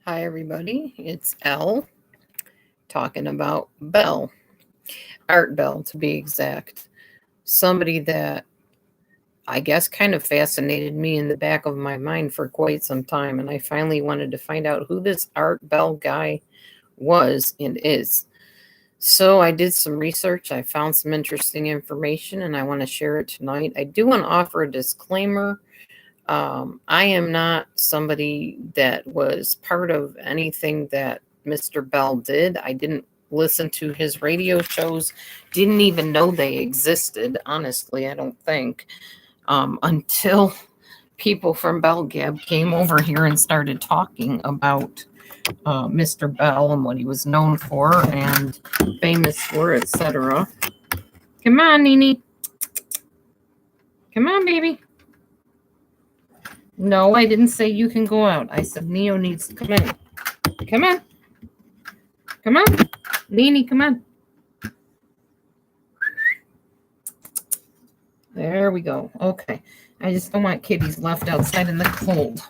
Hi, everybody. It's Elle talking about Bell, Art Bell to be exact. Somebody that I guess kind of fascinated me in the back of my mind for quite some time. And I finally wanted to find out who this Art Bell guy was and is. So I did some research. I found some interesting information and I want to share it tonight. I do want to offer a disclaimer. I am not somebody that was part of anything that Mr. Bell did. I didn't listen to his radio shows, didn't even know they existed, honestly, I don't think, until people from Bell Gab came over here and started talking about Mr. Bell and what he was known for and famous for, etc. Come on, Nene. Come on, baby. No, I didn't say you can go out. I said Neo needs to come in. Come on. Come on. Nene, come on. There we go. Okay. I just don't want kitties left outside in the cold.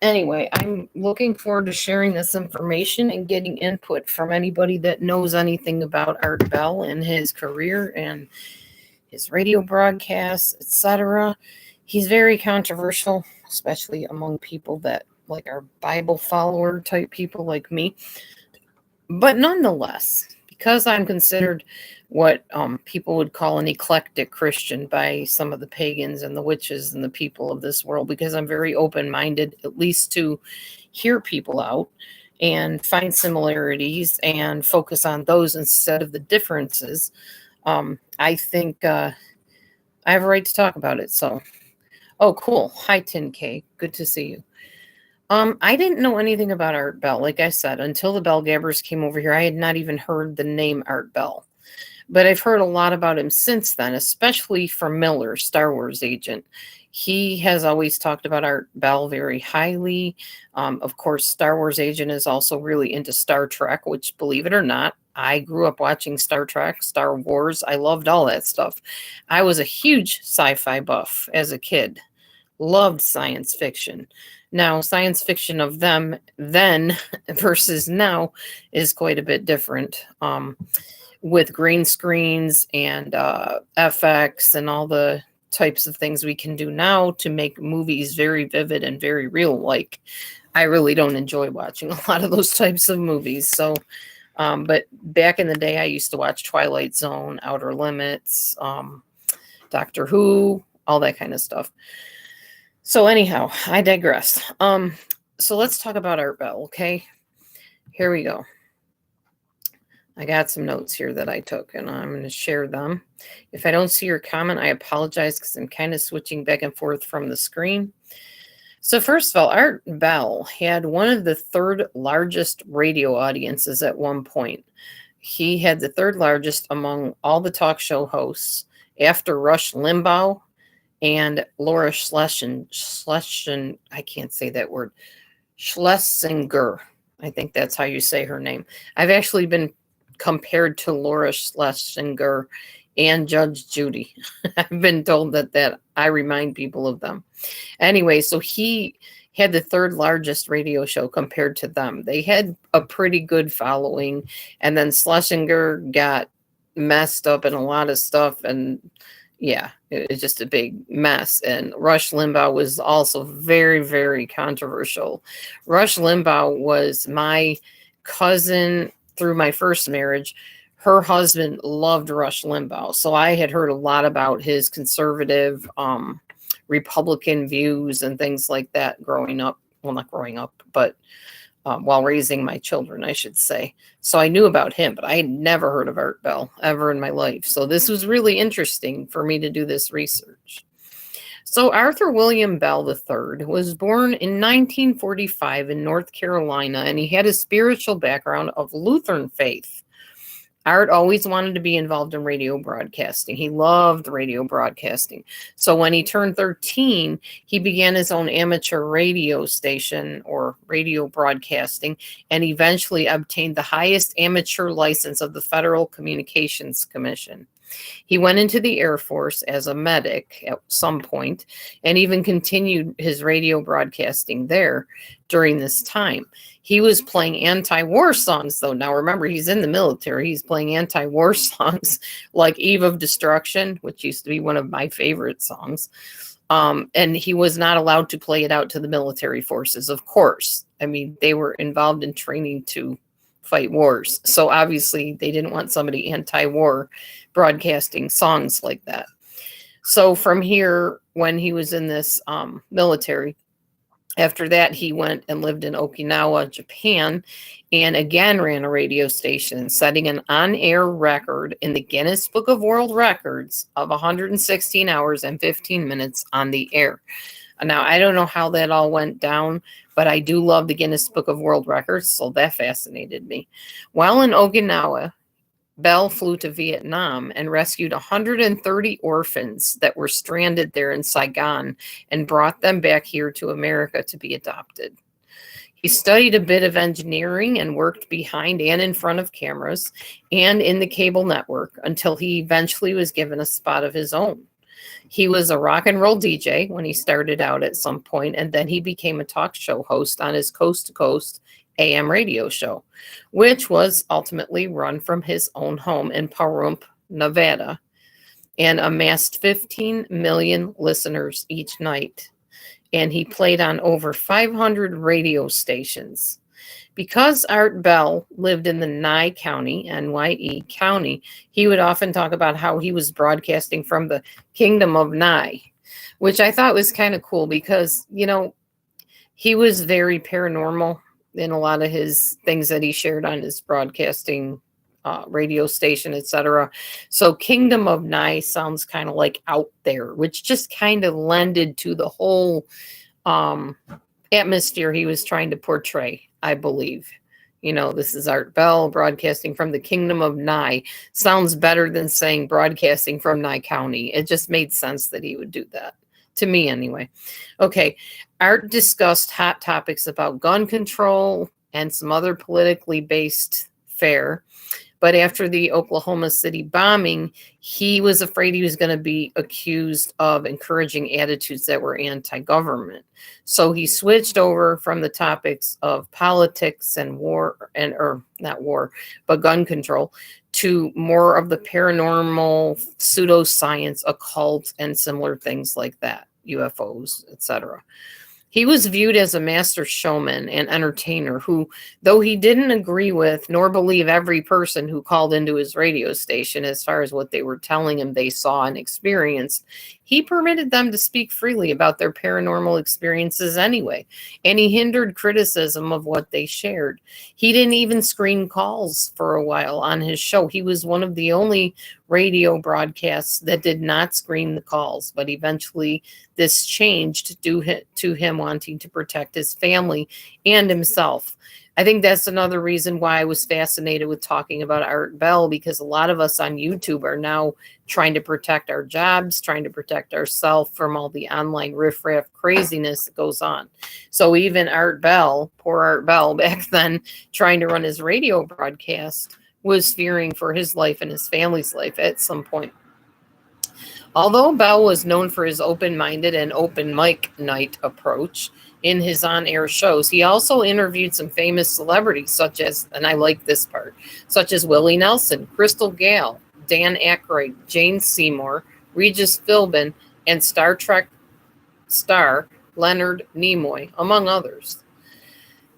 Anyway, I'm looking forward to sharing this information and getting input from anybody that knows anything about Art Bell and his career and his radio broadcasts, etc. He's very controversial, especially among people that like are Bible follower type people like me. But nonetheless, because I'm considered what people would call an eclectic Christian by some of the pagans and the witches and the people of this world, because I'm very open-minded, at least to hear people out and find similarities and focus on those instead of the differences. I think I have a right to talk about it. So, oh, cool. Hi, 10K. Good to see you. I didn't know anything about Art Bell. Like I said, until the Bell Gabbers came over here, I had not even heard the name Art Bell. But I've heard a lot about him since then, especially from Miller, Star Wars agent. He has always talked about Art Bell very highly. Of course, Star Wars agent is also really into Star Trek, which, believe it or not, I grew up watching Star Trek, Star Wars. I loved all that stuff. I was a huge sci-fi buff as a kid. Loved science fiction. Now, science fiction of them then versus now is quite a bit different. With green screens and FX and all the types of things we can do now to make movies very vivid and very real. Like, I really don't enjoy watching a lot of those types of movies. So, but back in the day, I used to watch Twilight Zone, Outer Limits, Doctor Who, all that kind of stuff. So anyhow, I digress. So let's talk about Art Bell, okay? Here we go. I got some notes here that I took, and I'm going to share them. If I don't see your comment, I apologize because I'm kind of switching back and forth from the screen. So first of all, Art Bell had one of the third largest radio audiences at one point. He had the third largest among all the talk show hosts after Rush Limbaugh and Laura Schlesinger. I can't say that word. Schlesinger. I think that's how you say her name. I've actually been compared to Laura Schlesinger and Judge Judy. I've been told that I remind people of them. Anyway, so he had the third largest radio show compared to them. They had a pretty good following, and then Schlesinger got messed up in a lot of stuff, and yeah, it was just a big mess. And Rush Limbaugh was also very, very controversial. Rush Limbaugh was my cousin through my first marriage. Her husband loved Rush Limbaugh. So I had heard a lot about his conservative Republican views and things like that growing up. Well, not growing up, but while raising my children, I should say. So I knew about him, but I had never heard of Art Bell ever in my life. So this was really interesting for me to do this research. So Arthur William Bell III was born in 1945 in North Carolina, and he had a spiritual background of Lutheran faith. Art always wanted to be involved in radio broadcasting. He loved radio broadcasting. So when he turned 13, he began his own amateur radio station or radio broadcasting, and eventually obtained the highest amateur license of the Federal Communications Commission. He went into the Air Force as a medic at some point and even continued his radio broadcasting there during this time. He was playing anti-war songs, though. Now, remember, he's in the military. He's playing anti-war songs like Eve of Destruction, which used to be one of my favorite songs. And he was not allowed to play it out to the military forces, of course. I mean, they were involved in training to fight wars. So obviously they didn't want somebody anti-war broadcasting songs like that. So from here, when he was in this military, after that, he went and lived in Okinawa, Japan, and again ran a radio station, setting an on-air record in the Guinness Book of World Records of 116 hours and 15 minutes on the air. Now, I don't know how that all went down, but I do love the Guinness Book of World Records, so that fascinated me. While in Okinawa, Bell flew to Vietnam and rescued 130 orphans that were stranded there in Saigon and brought them back here to America to be adopted. He studied a bit of engineering and worked behind and in front of cameras and in the cable network until he eventually was given a spot of his own. He was a rock and roll DJ when he started out at some point, and then he became a talk show host on his Coast to Coast AM radio show, which was ultimately run from his own home in Pahrump, Nevada, and amassed 15 million listeners each night. And he played on over 500 radio stations. Because Art Bell lived in the Nye County, NYE County, he would often talk about how he was broadcasting from the Kingdom of Nye, which I thought was kind of cool because, you know, he was very paranormal in a lot of his things that he shared on his broadcasting radio station, etc. So Kingdom of Nye sounds kind of like out there, which just kind of lended to the whole atmosphere he was trying to portray, I believe. You know, this is Art Bell broadcasting from the Kingdom of Nye. Sounds better than saying broadcasting from Nye County. It just made sense that he would do that. To me, anyway. Okay, Art discussed hot topics about gun control and some other politically based fare. But after the Oklahoma City bombing, he was afraid he was going to be accused of encouraging attitudes that were anti-government. So he switched over from the topics of politics and war, or not war, but gun control, to more of the paranormal, pseudoscience, occult, and similar things like that, UFOs, etc. He was viewed as a master showman and entertainer who, though he didn't agree with nor believe every person who called into his radio station as far as what they were telling him they saw and experienced, he permitted them to speak freely about their paranormal experiences anyway, and he hindered criticism of what they shared. He didn't even screen calls for a while on his show. He was one of the only radio broadcasts that did not screen the calls, but eventually this changed due to him wanting to protect his family and himself. I think that's another reason why I was fascinated with talking about Art Bell, because a lot of us on YouTube are now trying to protect our jobs, trying to protect ourselves from all the online riffraff craziness that goes on. So even Art Bell, poor Art Bell back then, trying to run his radio broadcast, was fearing for his life and his family's life at some point. Although Bell was known for his open-minded and open mic night approach in his on-air shows, he also interviewed some famous celebrities such as, and I like this part, such as Willie Nelson, Crystal Gayle, Dan Aykroyd, Jane Seymour, Regis Philbin, and Star Trek star Leonard Nimoy, among others.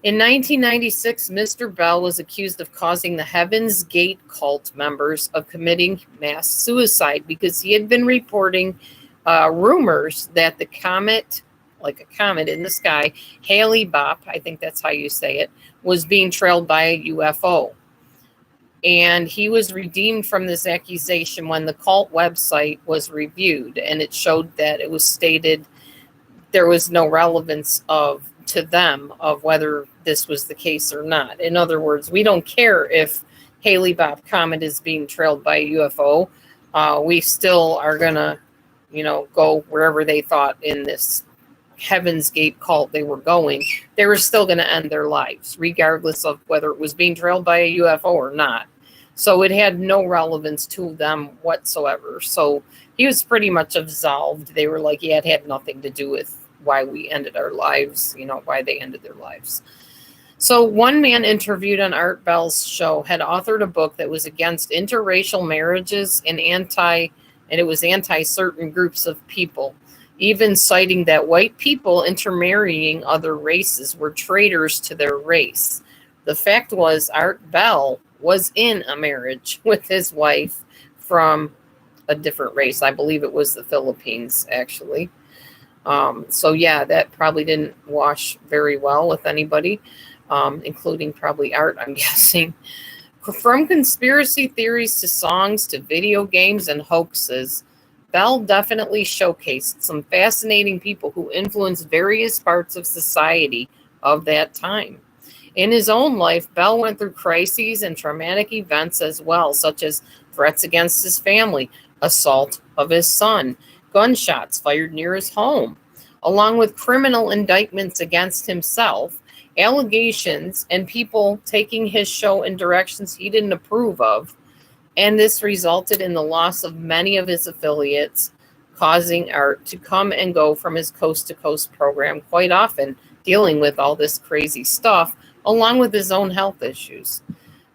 In 1996, Mr. Bell was accused of causing the Heaven's Gate cult members of committing mass suicide because he had been reporting rumors that the comet, like a comet in the sky, Hale-Bopp, I think that's how you say it, was being trailed by a UFO. And he was redeemed from this accusation when the cult website was reviewed, and it showed that it was stated there was no relevance to them of whether this was the case or not. In other words, we don't care if Hale-Bopp comet is being trailed by a UFO. We still are going to, go wherever they thought in this Heaven's Gate cult they were going. They were still going to end their lives, regardless of whether it was being trailed by a UFO or not. So it had no relevance to them whatsoever. So he was pretty much absolved. They were like, yeah, it had nothing to do with why we ended our lives, why they ended their lives. So one man interviewed on Art Bell's show had authored a book that was against interracial marriages and it was anti certain groups of people, even citing that white people intermarrying other races were traitors to their race. The fact was, Art Bell was in a marriage with his wife from a different race. I believe it was the Philippines, actually. So yeah, that probably didn't wash very well with anybody, including probably Art, I'm guessing. From conspiracy theories to songs to video games and hoaxes, Bell definitely showcased some fascinating people who influenced various parts of society of that time. In his own life, Bell went through crises and traumatic events as well, such as threats against his family, assault of his son, gunshots fired near his home, along with criminal indictments against himself, allegations, and people taking his show in directions he didn't approve of. And this resulted in the loss of many of his affiliates, causing Art to come and go from his coast-to-coast program quite often, dealing with all this crazy stuff, along with his own health issues.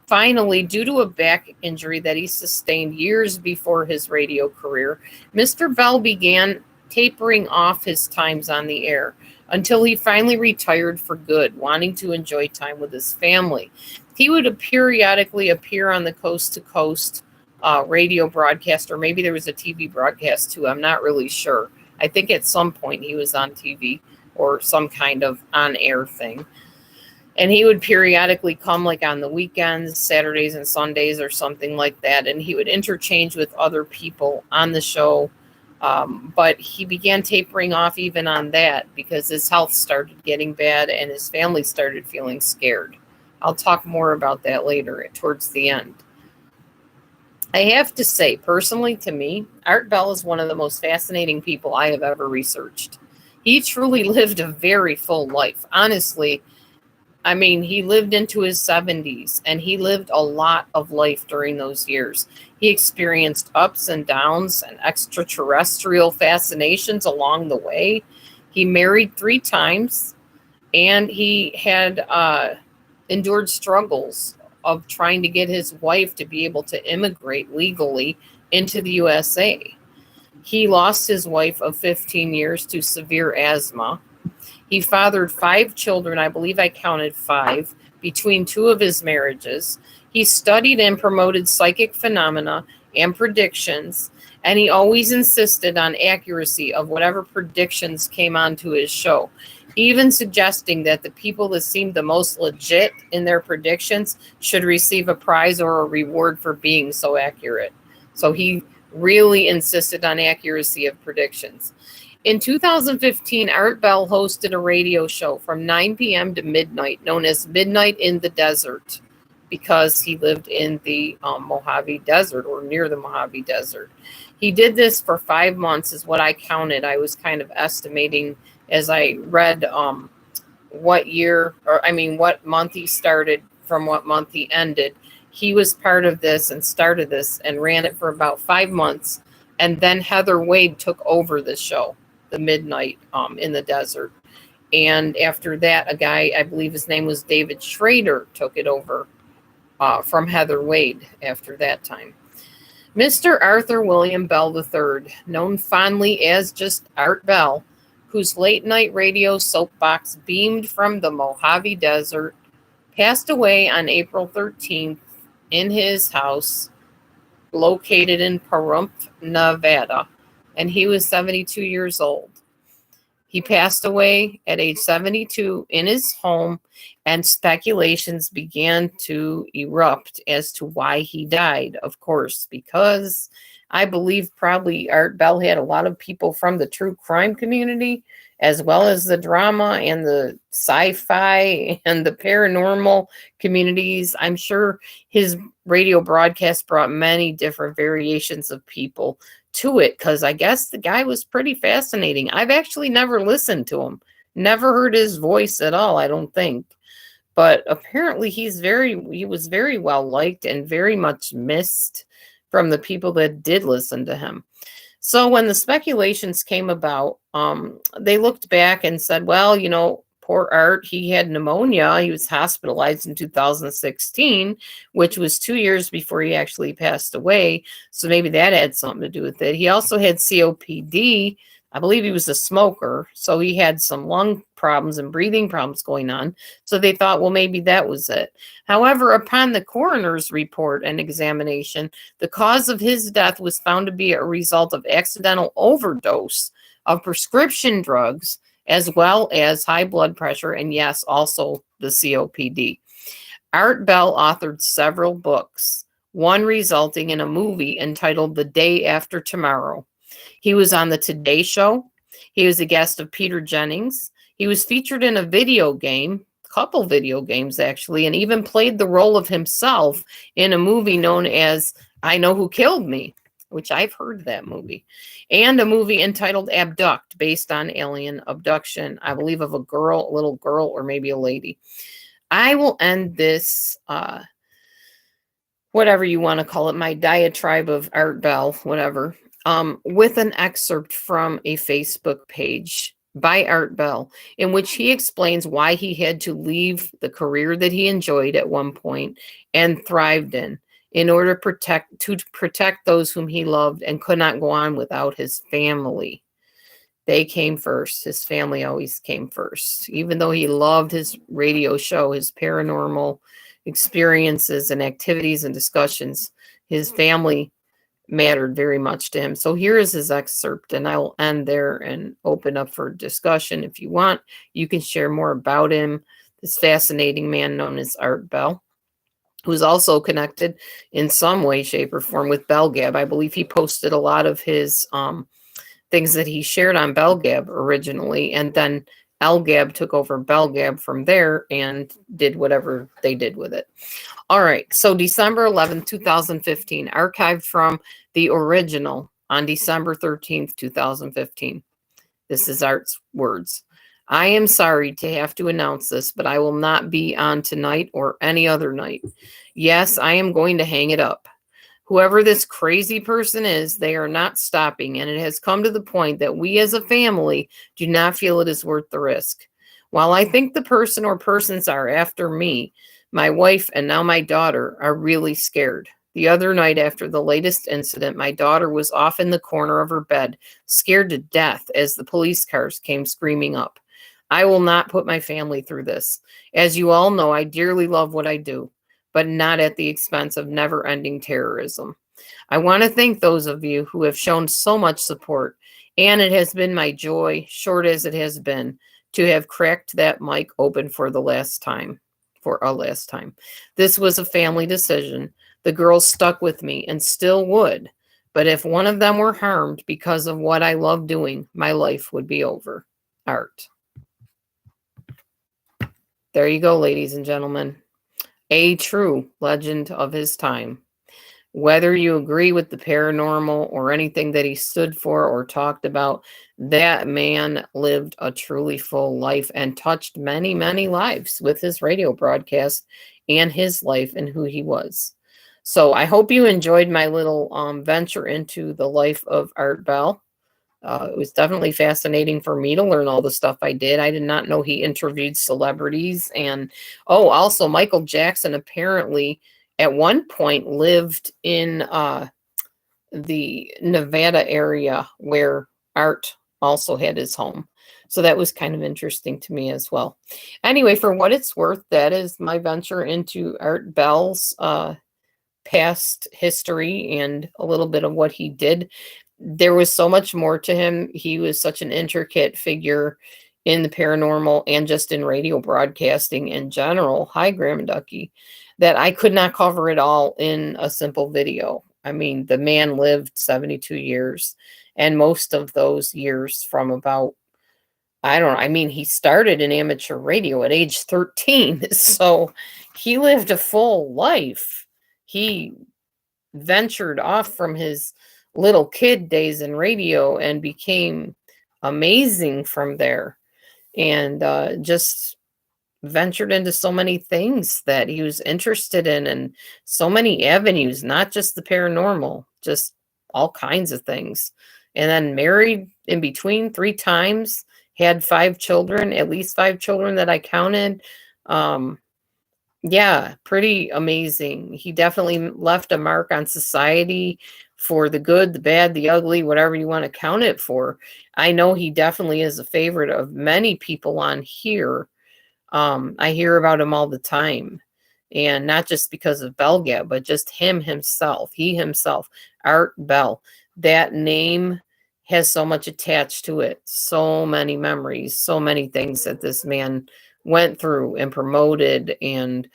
Finally, due to a back injury that he sustained years before his radio career, Mr. Bell began tapering off his times on the air until he finally retired for good, wanting to enjoy time with his family. He would periodically appear on the coast-to-coast radio broadcast, or maybe there was a TV broadcast too. I'm not really sure. I think at some point he was on TV or some kind of on-air thing. And he would periodically come like on the weekends, Saturdays and Sundays or something like that. And he would interchange with other people on the show. But he began tapering off even on that because his health started getting bad and his family started feeling scared. I'll talk more about that later towards the end. I have to say, personally to me, Art Bell is one of the most fascinating people I have ever researched. He truly lived a very full life. Honestly, I mean, he lived into his 70s and he lived a lot of life during those years. He experienced ups and downs and extraterrestrial fascinations along the way. He married 3 times and he had endured struggles of trying to get his wife to be able to immigrate legally into the USA. He lost his wife of 15 years to severe asthma. He fathered 5 children, I believe I counted 5, between 2 of his marriages. He studied and promoted psychic phenomena and predictions, and he always insisted on accuracy of whatever predictions came onto his show, even suggesting that the people that seemed the most legit in their predictions should receive a prize or a reward for being so accurate. So he really insisted on accuracy of predictions. In 2015, Art Bell hosted a radio show from 9 p.m. to midnight, known as Midnight in the Desert, because he lived in the Mojave Desert or near the Mojave Desert. He did this for 5 months is what I counted. I was kind of estimating as I read what month he started from what month he ended. He was part of this and started this and ran it for about 5 months. And then Heather Wade took over the show, the Midnight in the Desert. And after that, a guy, I believe his name was David Schrader, took it over from Heather Wade after that time. Mr. Arthur William Bell III, known fondly as just Art Bell, whose late-night radio soapbox beamed from the Mojave Desert, passed away on April 13th in his house located in Pahrump, Nevada, and he was 72 years old. He passed away at age 72 in his home, and speculations began to erupt as to why he died, of course, because I believe probably Art Bell had a lot of people from the true crime community, as well as the drama and the sci-fi and the paranormal communities. I'm sure his radio broadcast brought many different variations of people to it, because I guess the guy was pretty fascinating. I've actually never listened to him, never heard his voice at all, I don't think. but apparently he was very well liked and very much missed from the people that did listen to him. So when the speculations came about, they looked back and said, well, poor Art, he had pneumonia. He was hospitalized in 2016, which was 2 years before he actually passed away. So maybe that had something to do with it. He also had COPD. I believe he was a smoker. So he had some lung problems and breathing problems going on. So they thought, well, maybe that was it. However, upon the coroner's report and examination, the cause of his death was found to be a result of accidental overdose of prescription drugs, as well as high blood pressure, and yes, also the COPD. Art Bell authored several books, one resulting in a movie entitled The Day After Tomorrow. He was on the Today Show. He was a guest of Peter Jennings. He was featured in a video game, couple video games actually, and even played the role of himself in a movie known as I Know Who Killed Me, which I've heard that movie, and a movie entitled Abduct, based on alien abduction, I believe, of a little girl, or maybe a lady. I will end this, whatever you want to call it, my diatribe of Art Bell, whatever, with an excerpt from a Facebook page by Art Bell, in which he explains why he had to leave the career that he enjoyed at one point and thrived in order to protect those whom he loved and could not go on without his family. They came first. His family always came first. Even though he loved his radio show, his paranormal experiences and activities and discussions, his family mattered very much to him. So here is his excerpt, and I will end there and open up for discussion. If you want, you can share more about him, this fascinating man known as Art Bell, who's also connected in some way, shape, or form with BellGab. I believe he posted a lot of his things that he shared on BellGab originally, and then LGab took over BellGab from there and did whatever they did with it. All right, so December 11th, 2015, archived from the original on December 13th, 2015. This is Art's words. I am sorry to have to announce this, but I will not be on tonight or any other night. Yes, I am going to hang it up. Whoever this crazy person is, they are not stopping, and it has come to the point that we as a family do not feel it is worth the risk. While I think the person or persons are after me, my wife and now my daughter are really scared. The other night after the latest incident, my daughter was off in the corner of her bed, scared to death as the police cars came screaming up. I will not put my family through this. As you all know, I dearly love what I do, but not at the expense of never-ending terrorism. I want to thank those of you who have shown so much support, and it has been my joy, short as it has been, to have cracked that mic open for a last time. This was a family decision. The girls stuck with me and still would, but if one of them were harmed because of what I love doing, my life would be over. Art. There you go, ladies and gentlemen. A true legend of his time. Whether you agree with the paranormal or anything that he stood for or talked about, that man lived a truly full life and touched many, many lives with his radio broadcast and his life and who he was. So I hope you enjoyed my little venture into the life of Art Bell. It was definitely fascinating for me to learn all the stuff I did. I did not know he interviewed celebrities. And, also Michael Jackson apparently at one point lived in the Nevada area where Art also had his home. So that was kind of interesting to me as well. Anyway, for what it's worth, that is my venture into Art Bell's past history and a little bit of what he did. There was so much more to him. He was such an intricate figure in the paranormal and just in radio broadcasting in general. Hi, Graham and Ducky. That I could not cover it all in a simple video. I mean, the man lived 72 years, and most of those years from about, he started in amateur radio at age 13. So he lived a full life. He ventured off from his little kid days in radio and became amazing from there, and just ventured into so many things that he was interested in, and so many avenues, not just the paranormal, just all kinds of things. And then married in between 3 times, had 5 children, at least 5 children that I counted. Um, yeah, pretty amazing. He definitely left a mark on society for the good, the bad, the ugly, whatever you want to count it for. I know he definitely is a favorite of many people on here. I hear about him all the time. And not just because of Belga, but just him himself. He himself, Art Bell. That name has so much attached to it. So many memories, so many things that this man went through and promoted and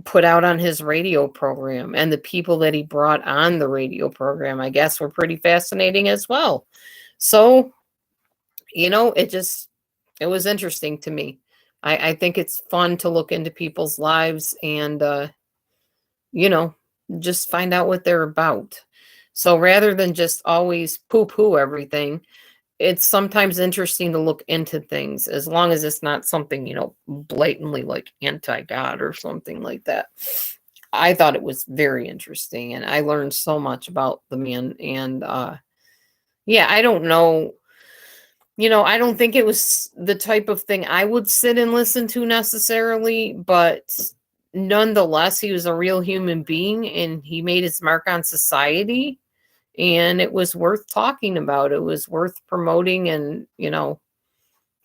put out on his radio program. And the people that he brought on the radio program, I guess, were pretty fascinating as well. So, it was interesting to me. I think it's fun to look into people's lives and, just find out what they're about. So rather than just always poo-poo everything, it's sometimes interesting to look into things as long as it's not something, blatantly like anti-God or something like that. I thought it was very interesting and I learned so much about the man. And yeah, I don't know. I don't think it was the type of thing I would sit and listen to necessarily, but nonetheless, he was a real human being and he made his mark on society. And it was worth talking about. It was worth promoting and,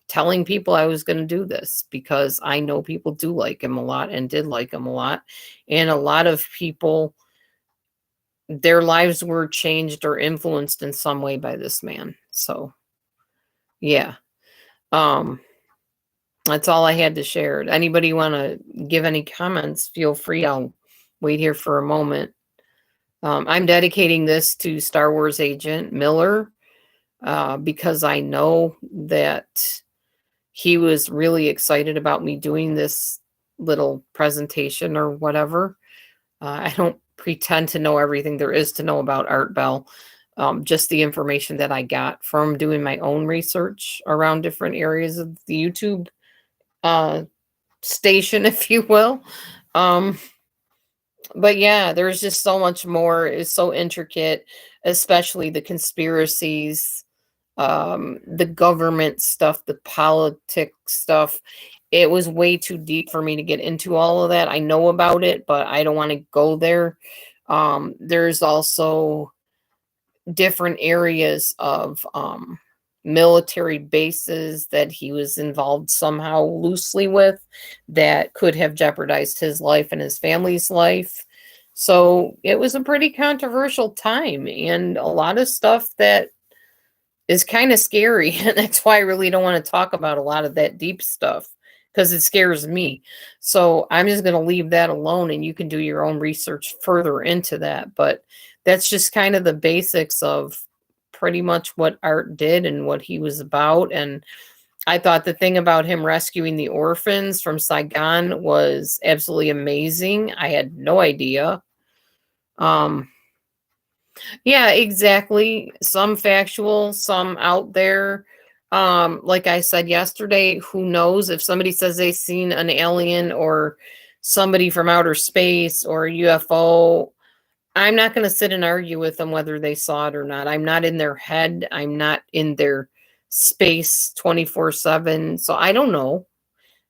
telling people I was going to do this because I know people do like him a lot and did like him a lot. And a lot of people, their lives were changed or influenced in some way by this man. So, yeah. That's all I had to share. Anybody want to give any comments? Feel free. I'll wait here for a moment. I'm dedicating this to Star Wars Agent Miller because I know that he was really excited about me doing this little presentation or whatever. I don't pretend to know everything there is to know about Art Bell. Just the information that I got from doing my own research around different areas of the YouTube station, if you will. But yeah, there's just so much more. It's so intricate, especially the conspiracies, the government stuff, the politics stuff. It was way too deep for me to get into all of that. I know about it, but I don't want to go there. There's also different areas of military bases that he was involved somehow loosely with that could have jeopardized his life and his family's life. So it was a pretty controversial time and a lot of stuff that is kind of scary. And that's why I really don't want to talk about a lot of that deep stuff because it scares me. So I'm just going to leave that alone and you can do your own research further into that. But that's just kind of the basics of pretty much what Art did and what he was about. And I thought the thing about him rescuing the orphans from Saigon was absolutely amazing. I had no idea. Yeah, exactly. Some factual, some out there. Like I said yesterday, who knows if somebody says they've seen an alien or somebody from outer space or a UFO, I'm not going to sit and argue with them whether they saw it or not. I'm not in their head. I'm not in their space 24/7. So I don't know.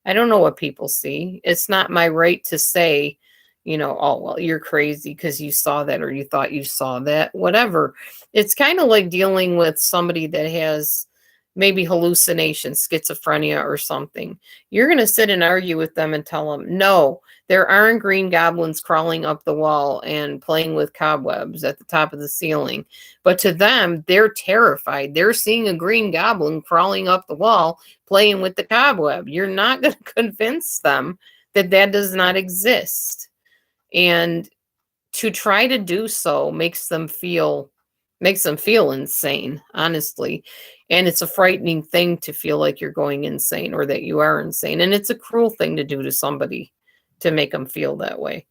I don't know what people see. It's not my right to say, oh, well, you're crazy because you saw that or you thought you saw that, whatever. It's kind of like dealing with somebody that has maybe hallucinations, schizophrenia or something. You're going to sit and argue with them and tell them, no, there aren't green goblins crawling up the wall and playing with cobwebs at the top of the ceiling. But to them, they're terrified. They're seeing a green goblin crawling up the wall, playing with the cobweb. You're not going to convince them that that does not exist. And to try to do so makes them feel insane, honestly. And it's a frightening thing to feel like you're going insane or that you are insane. And it's a cruel thing to do to somebody to make them feel that way.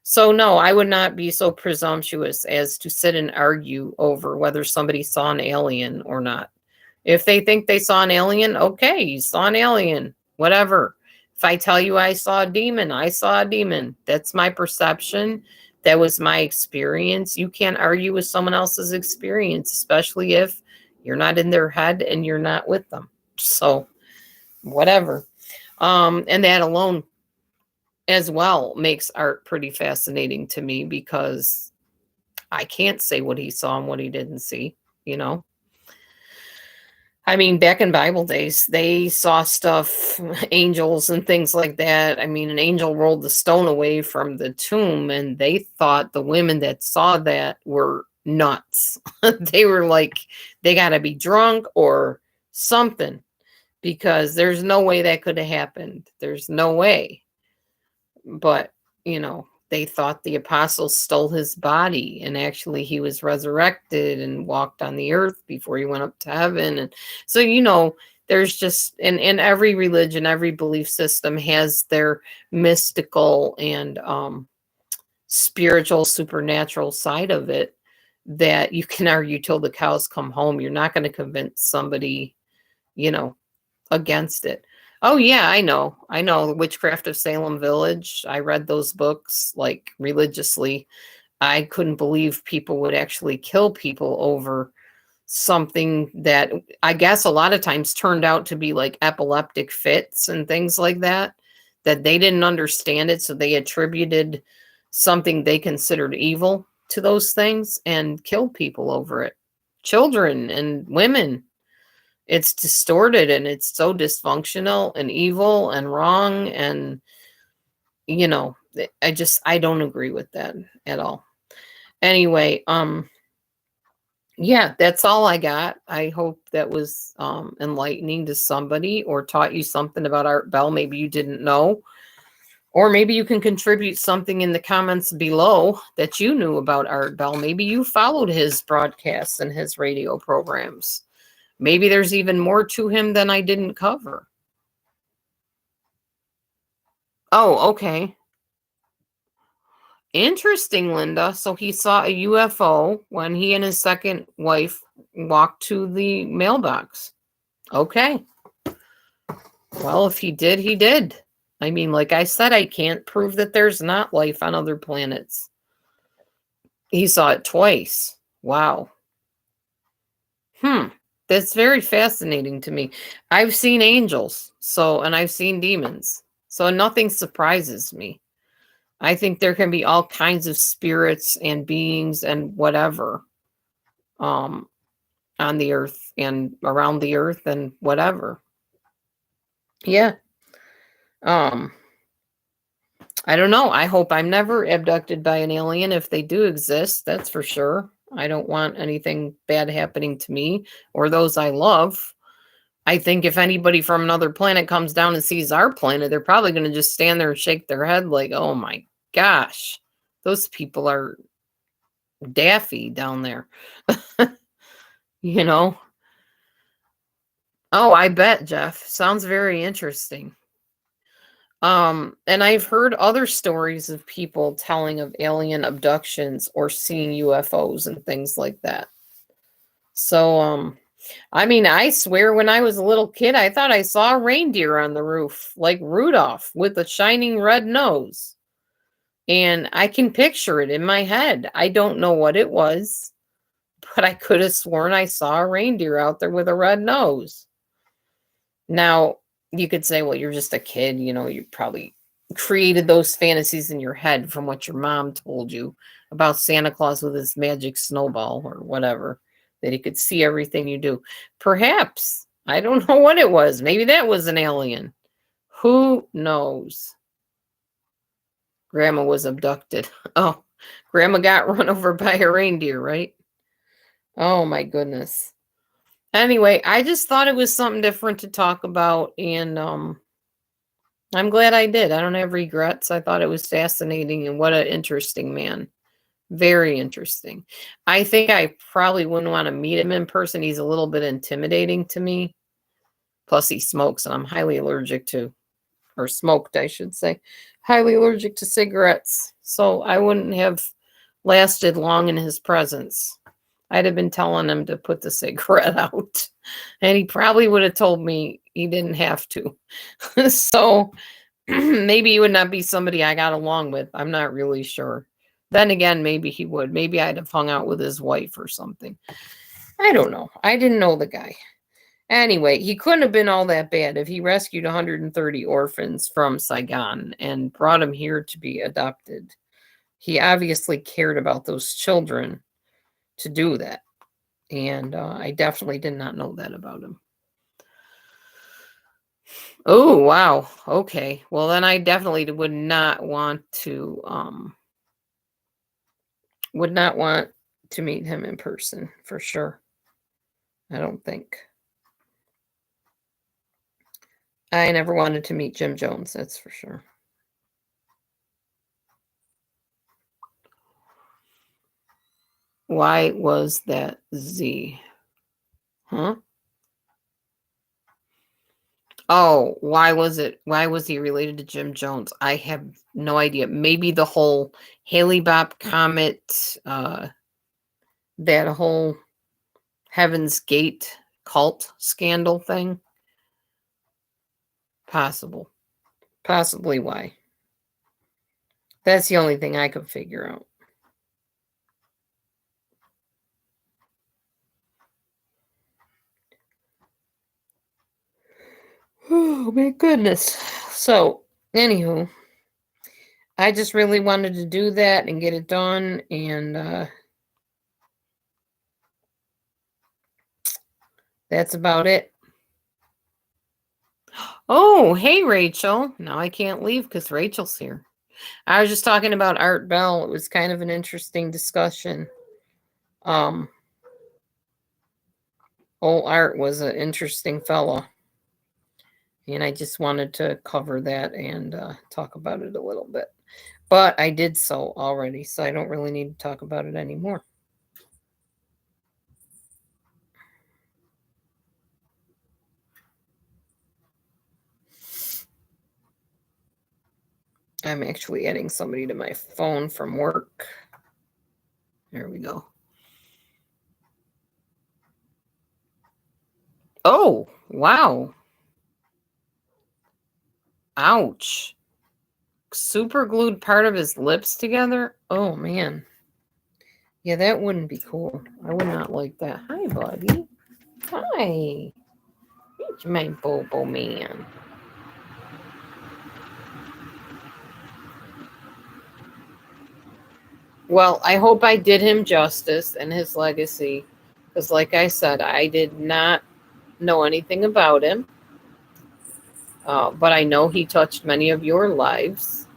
So no, I would not be so presumptuous as to sit and argue over whether somebody saw an alien or not. If they think they saw an alien, okay, you saw an alien, whatever. If I tell you I saw a demon, I saw a demon. That's my perception. That was my experience. You can't argue with someone else's experience, especially if you're not in their head and you're not with them. So whatever. And that alone as well makes art pretty fascinating to me, because I can't say what he saw and what he didn't see, you know? I mean, back in Bible days, they saw stuff, angels and things like that. I mean, an angel rolled the stone away from the tomb, and they thought the women that saw that were nuts. They were like, they got to be drunk or something, because there's no way that could have happened. There's no way. But, you know, they thought the apostles stole his body, and actually he was resurrected and walked on the earth before he went up to heaven. And so, you know, there's just, in every religion, every belief system has their mystical and spiritual, supernatural side of it that you can argue till the cows come home. You're not going to convince somebody, you know, against it. Oh yeah, I know. The Witchcraft of Salem Village. I read those books like religiously. I couldn't believe people would actually kill people over something that I guess a lot of times turned out to be like epileptic fits and things like that, that they didn't understand it. So they attributed something they considered evil to those things and killed people over it. Children and women. It's distorted, and it's so dysfunctional and evil and wrong. And, you know, I don't agree with that at all. Anyway, yeah, that's all I got. I hope that was enlightening to somebody, or taught you something about Art Bell maybe you didn't know. Or maybe you can contribute something in the comments below that you knew about Art Bell. Maybe you followed his broadcasts and his radio programs. Maybe there's even more to him than I didn't cover. Oh, okay. Interesting, Linda. So he saw a UFO when he and his second wife walked to the mailbox. Okay. Well, if he did, he did. I mean, like I said, I can't prove that there's not life on other planets. He saw it twice. Wow. That's very fascinating to me. I've seen angels, and I've seen demons. So nothing surprises me. I think there can be all kinds of spirits and beings and whatever on the earth and around the earth and whatever. Yeah. I don't know. I hope I'm never abducted by an alien, if they do exist. That's for sure. I don't want anything bad happening to me or those I love. I think if anybody from another planet comes down and sees our planet, they're probably going to just stand there and shake their head like, oh my gosh, those people are daffy down there. You know? Oh, I bet, Jeff. Sounds very interesting. And I've heard other stories of people telling of alien abductions or seeing UFOs and things like that. So, I mean, I swear when I was a little kid, I thought I saw a reindeer on the roof, like Rudolph with a shining red nose. And I can picture it in my head. I don't know what it was, but I could have sworn I saw a reindeer out there with a red nose. Now, you could say, well, you're just a kid, you know, you probably created those fantasies in your head from what your mom told you about Santa Claus with his magic snowball or whatever, that he could see everything you do. Perhaps. I don't know what it was. Maybe that was an alien. Who knows? Grandma was abducted. Oh, Grandma got run over by a reindeer, right? Oh, my goodness. Anyway, I just thought it was something different to talk about, and I'm glad I did. I don't have regrets. I thought it was fascinating, and what an interesting man. Very interesting. I think I probably wouldn't want to meet him in person. He's a little bit intimidating to me. Plus, he smokes, and I'm highly allergic to, or smoked, I should say, highly allergic to cigarettes. So I wouldn't have lasted long in his presence. I'd have been telling him to put the cigarette out, and he probably would have told me he didn't have to. So Maybe he would not be somebody I got along with. I'm not really sure. Then again, maybe he would. Maybe I'd have hung out with his wife or something. I don't know. I didn't know the guy. Anyway, he couldn't have been all that bad if he rescued 130 orphans from Saigon and brought them here to be adopted. He obviously cared about those children to do that. And I definitely did not know that about him. Oh, wow. Okay. Well, then I definitely would not want to meet him in person for sure. I don't think. I never wanted to meet Jim Jones, that's for sure. Why was that Z? Huh? Oh, why was he related to Jim Jones? I have no idea. Maybe the whole Haley Bopp comet, that whole Heaven's Gate cult scandal thing. Possible. Possibly why. That's the only thing I could figure out. Oh, my goodness. So, anywho, I just really wanted to do that and get it done. And that's about it. Oh, hey, Rachel. Now I can't leave because Rachel's here. I was just talking about Art Bell. It was kind of an interesting discussion. Old Art was an interesting fella. And I just wanted to cover that and talk about it a little bit. But I did so already, so I don't really need to talk about it anymore. I'm actually adding somebody to my phone from work. There we go. Oh, wow. Ouch. Super glued part of his lips together? Oh, man. Yeah, that wouldn't be cool. I would not like that. Hi, buddy. Hi. It's my Bobo man. Well, I hope I did him justice and his legacy. Because, like I said, I did not know anything about him. But I know he touched many of your lives.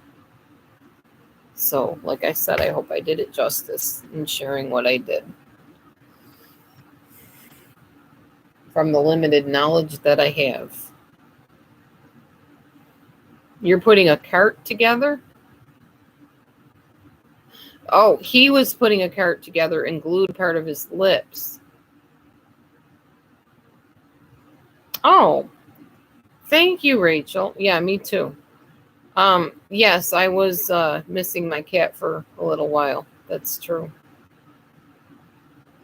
So, like I said, I hope I did it justice in sharing what I did. From the limited knowledge that I have. You're putting a cart together? Oh, he was putting a cart together and glued part of his lips. Oh, thank you, Rachel. Yeah, me too. Yes, I was missing my cat for a little while. That's true.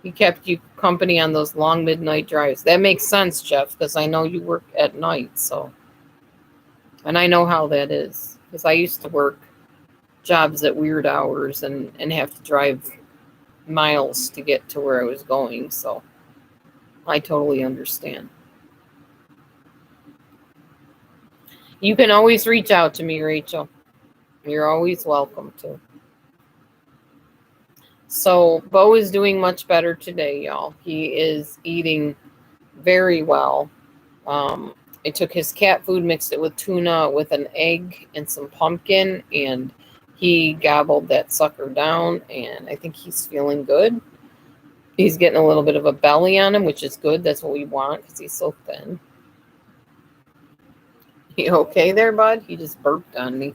He kept you company on those long midnight drives. That makes sense, Jeff, because I know you work at night, so. And I know how that is, because I used to work jobs at weird hours and have to drive miles to get to where I was going, so I totally understand. You can always reach out to me, Rachel. You're always welcome to. So Bo is doing much better today, y'all. He is eating very well. I took his cat food, mixed it with tuna, with an egg and some pumpkin, and he gobbled that sucker down, and I think he's feeling good. He's getting a little bit of a belly on him, which is good. That's what we want because he's so thin. You okay there, bud? He just burped on me.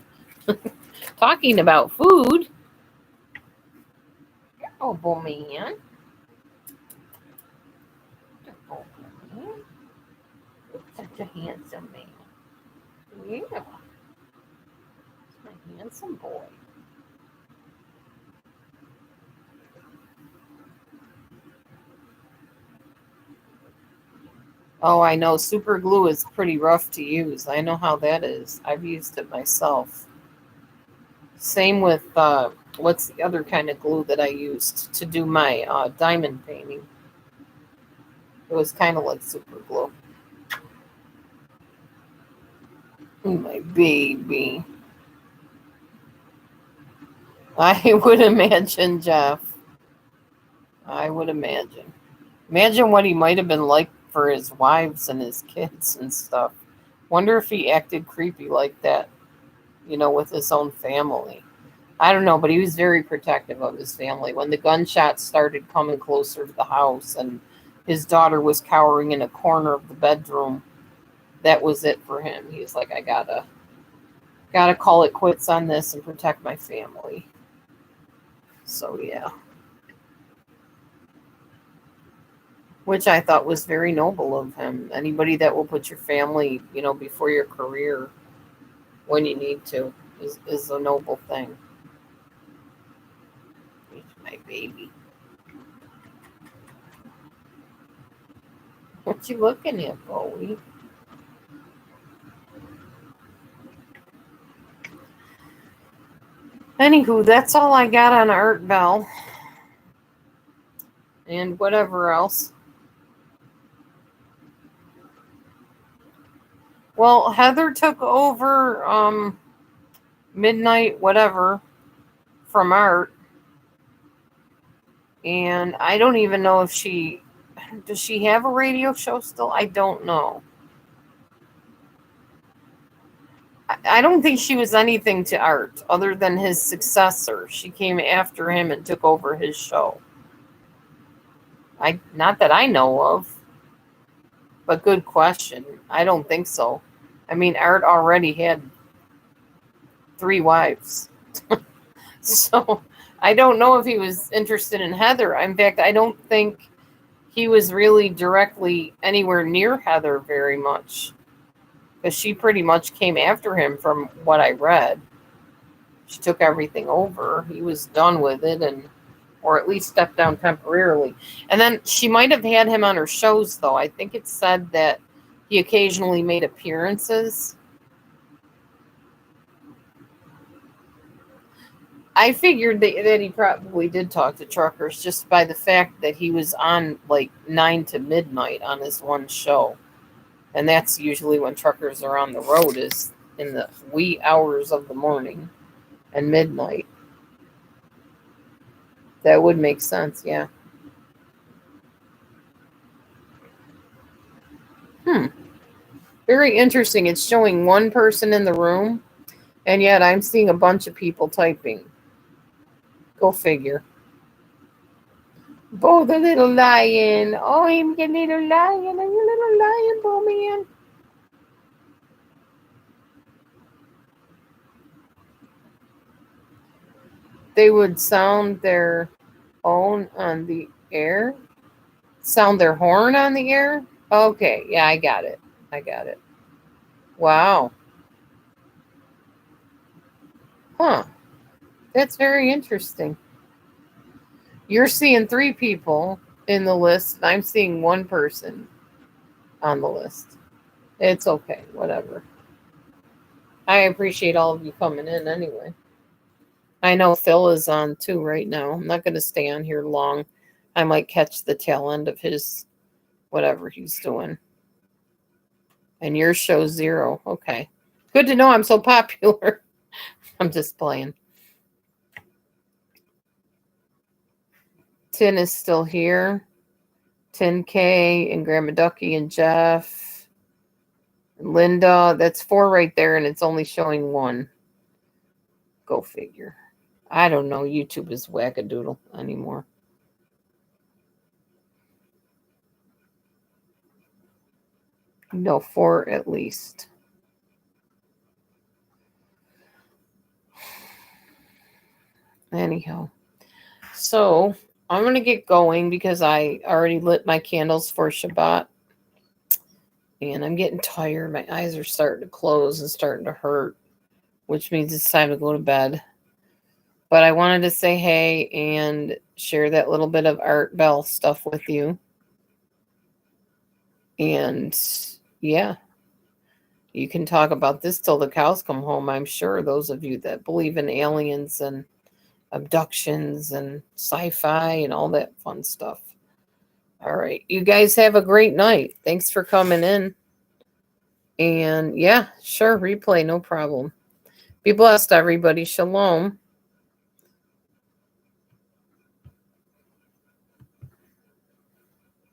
Talking about food. Oh, boy, man. Oh, man. Such a handsome man. Yeah. He's my handsome boy. Oh, I know. Super glue is pretty rough to use. I know how that is. I've used it myself. Same with what's the other kind of glue that I used to do my diamond painting? It was kind of like super glue. Oh, my baby. I would imagine, Jeff. I would imagine. Imagine what he might have been like for his wives and his kids and stuff. Wonder if he acted creepy like that, with his own family. I don't know, but he was very protective of his family. When the gunshots started coming closer to the house and his daughter was cowering in a corner of the bedroom, that was it for him. He was like, I gotta call it quits on this and protect my family. So yeah. Which I thought was very noble of him. Anybody that will put your family, before your career when you need to is a noble thing. He's my baby. What you looking at, Bowie? Anywho, that's all I got on Art Bell. And whatever else. Well, Heather took over Midnight whatever from Art. And I don't even know if does she have a radio show still? I don't know. I don't think she was anything to Art other than his successor. She came after him and took over his show. Not that I know of, but good question. I don't think so. I mean, Art already had 3 wives. So I don't know if he was interested in Heather. In fact, I don't think he was really directly anywhere near Heather very much, because she pretty much came after him from what I read. She took everything over. He was done with it, or at least stepped down temporarily. And then she might have had him on her shows, though. I think it said that he occasionally made appearances. I figured that he probably did talk to truckers just by the fact that he was on like 9 to midnight on his one show. And that's usually when truckers are on the road, is in the wee hours of the morning and midnight. That would make sense, yeah. Very interesting. It's showing one person in the room, and yet I'm seeing a bunch of people typing. Go figure. Bo, the little lion. Oh, I'm the little lion. Are you little lion, Bo man? They would sound their own on the air. Sound their horn on the air? Okay, yeah, I got it. Wow. Huh. That's very interesting. You're seeing 3 people in the list, and I'm seeing 1 person on the list. It's okay, whatever. I appreciate all of you coming in anyway. I know Phil is on too right now. I'm not going to stay on here long. I might catch the tail end of his whatever he's doing. And yours shows 0. Okay. Good to know I'm so popular. I'm just playing. Tin is still here. 10K and Grandma Ducky and Jeff. And Linda. That's 4 right there, and it's only showing 1. Go figure. I don't know. YouTube is wackadoodle anymore. No, 4 at least. Anyhow. So I'm going to get going because I already lit my candles for Shabbat. And I'm getting tired. My eyes are starting to close and starting to hurt, which means it's time to go to bed. But I wanted to say hey and share that little bit of Art Bell stuff with you. And yeah, you can talk about this till the cows come home, I'm sure. Those of you that believe in aliens and abductions and sci-fi and all that fun stuff. All right. You guys have a great night. Thanks for coming in. And yeah, sure, replay, no problem. Be blessed, everybody. Shalom.